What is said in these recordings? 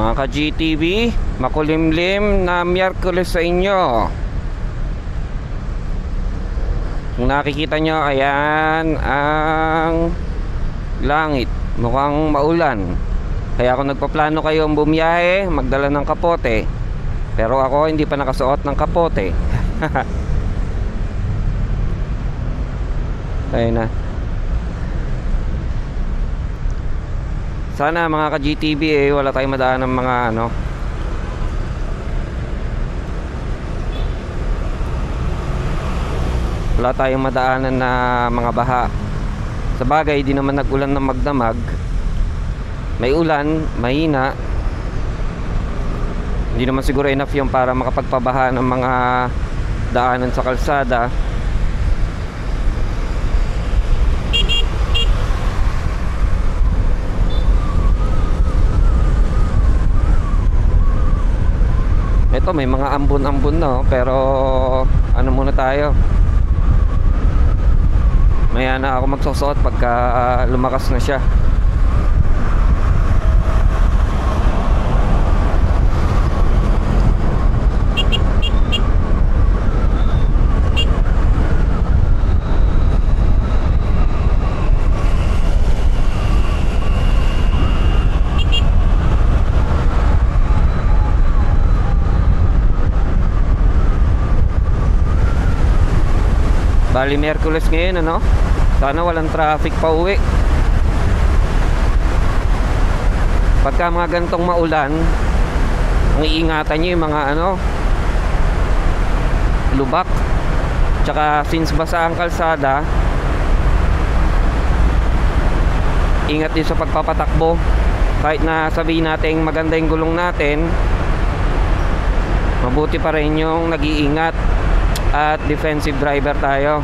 Mga ka-GTV, makulimlim na Miyerkules sa inyo. Kung nakikita nyo, ayan ang langit, mukhang maulan. Kaya ako nagpaplano kayong bumiyahe, magdala ng kapote. Pero ako hindi pa nakasuot ng kapote. Ayun na. Sana mga ka-GTV wala tayong madaan ng mga wala tayong madaanan na mga baha. Sa bagay, di naman nag-ulan ng magdamag. May ulan, mahina. Hindi naman siguro enough yung para makapagpabaha ng mga daanan sa kalsada. Ito may mga ambon-ambon na pero ano muna tayo, maya na ako magsusuot pagka lumakas na siya. Bali Miyerkules ngayon sana walang traffic pa uwi. Pagka mga gantong maulan, ang iingatan nyo yung mga lubak. Tsaka since basa ang kalsada, ingat din sa pagpapatakbo. Kahit na sabihin natin maganda yung gulong natin, mabuti pa rin yung nag-iingat at defensive driver tayo.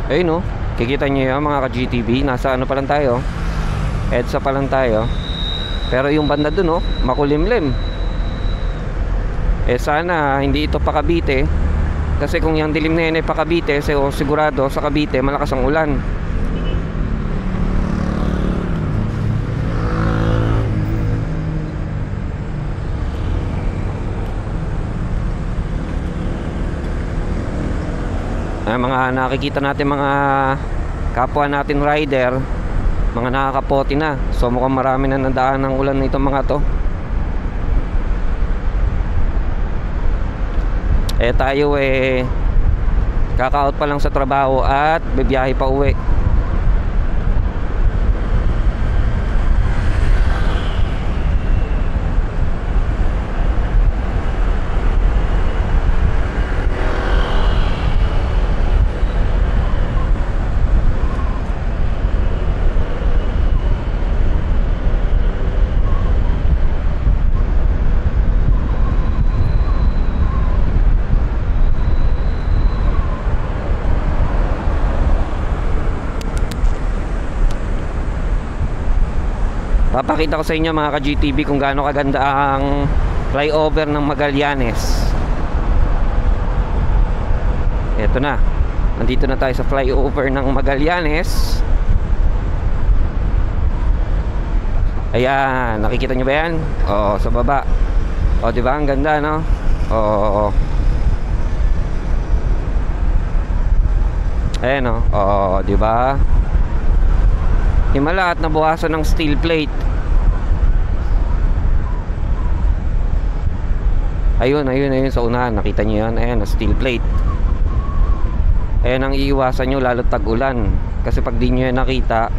Ayun kikita nyo yun mga ka-GTV, nasa pa lang tayo, EDSA pa lang tayo. Pero yung banda dun makulimlim. Sana hindi ito pa Cavite. Kasi kung yung dilim na yun ay pa Cavite, sigurado sa Cavite malakas ang ulan. Mga nakikita natin mga kapwa natin rider, mga nakakapote na. So mukhang marami na nadaan ng ulan nito mga to. Tayo kaka-out pa lang sa trabaho at bibiyahe pa uwi. Papakita ko sa inyo mga ka-GTV kung gaano kaganda ang flyover ng Magallanes. Eto na, nandito na tayo sa flyover ng Magallanes. Ayan, nakikita nyo ba yan? Oo, sa baba. O diba, ang ganda Oo. Ayan Oo, diba? Himala at nabuhasan ng steel plate. Ayun sa unahan, nakita nyo yan. Ayan, steel plate. Ayan ang iiwasan nyo lalo tag-ulan. Kasi pag di nyo yan nakita,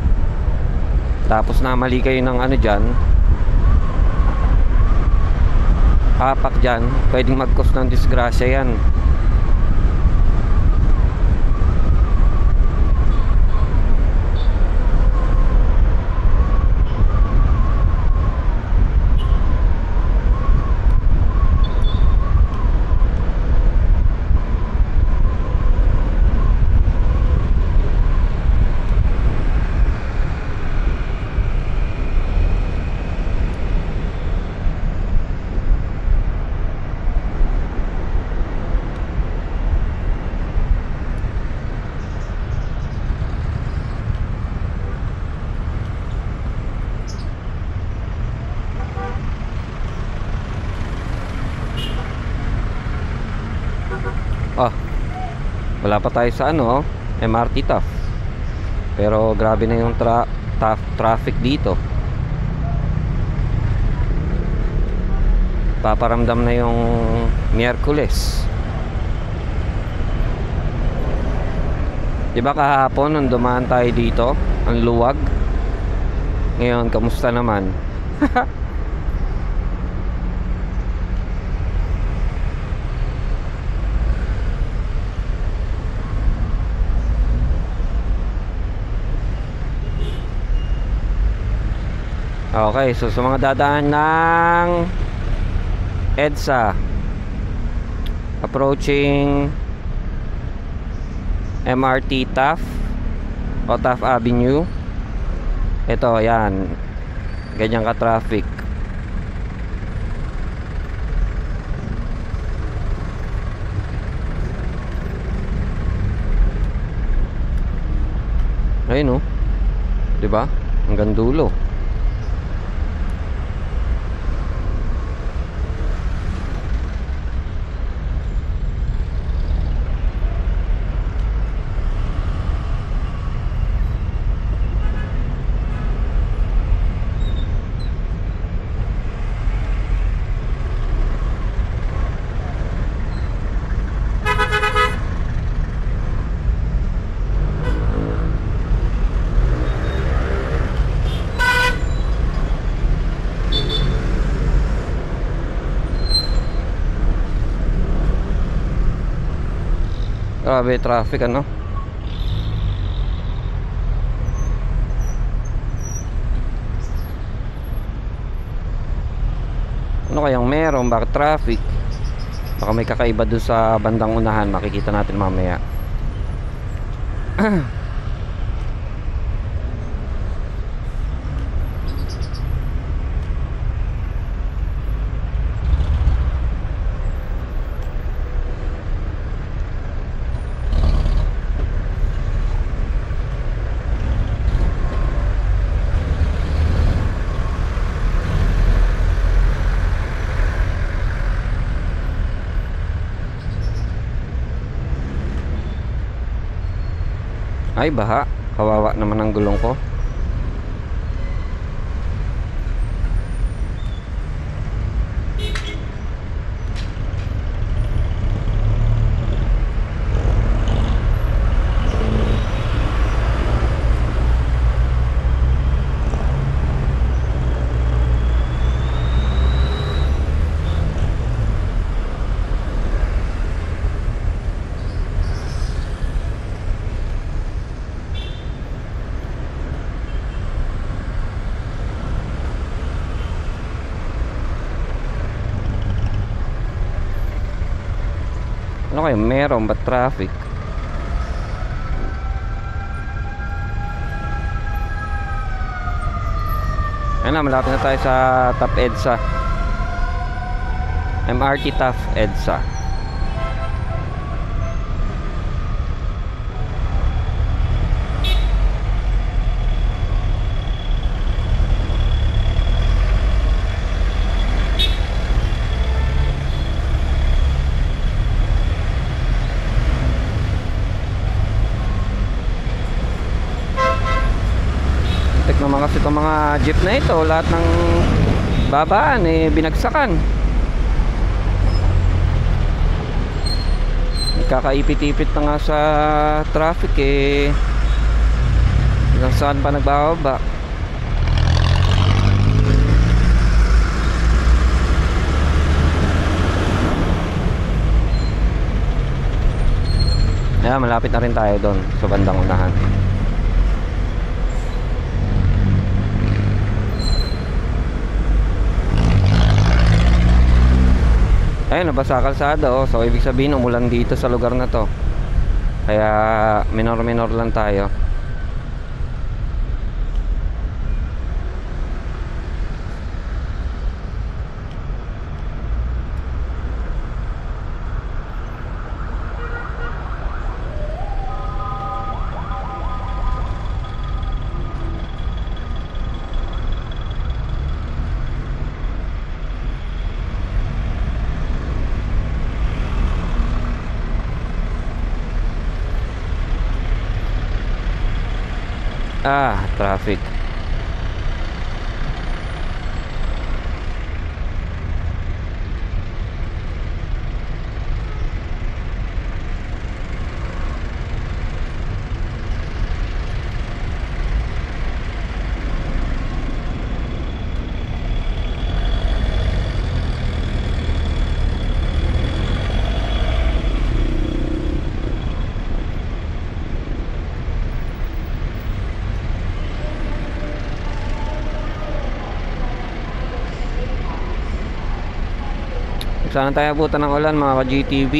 tapos namali kayo ng dyan, papak dyan, pwedeng mag-cause ng disgrasya yan. Ah, wala pa tayo sa ano, MRT Taft. Pero grabe na yung traffic dito. Paparamdam na yung Miyerkules. Diba kahapon nung dumaan tayo dito, ang luwag? Ngayon, kamusta naman? Okay, so sa mga dadaan ng EDSA approaching MRT Taft o Taft Avenue, ito, yan, ganyan ka traffic. Ayun, oh, diba? Hanggang dulo. Grabe traffic, ano? Ano kayang meron? Bakit traffic? Baka may kakaiba doon sa bandang unahan. Makikita natin mamaya. Ay, baha. Kawawa naman ang gulong ko. Ano kayo, meron ba traffic? Ayun na, malapit na tayo sa Taft EDSA, MRT Taft EDSA. Naman kasi itong mga jeep na ito, lahat ng babaan binagsakan. Kakaipit-ipit na nga sa traffic hanggang saan pa nagbababa. Malapit na rin tayo doon sa bandang unahan. Ayun, nabasa kalsada, oh. So ibig sabihin umulan dito sa lugar na to. Kaya minor lang tayo. Traffic. Sana tayo abutan ng ulan mga ka-GTV.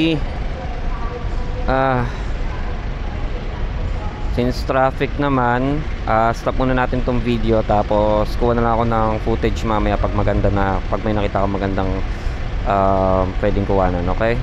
Since traffic naman, stop muna natin tong video, tapos kuha na lang ako ng footage mamaya pag maganda na, pag may nakita ko magandang pwedeng kuhanan, okay?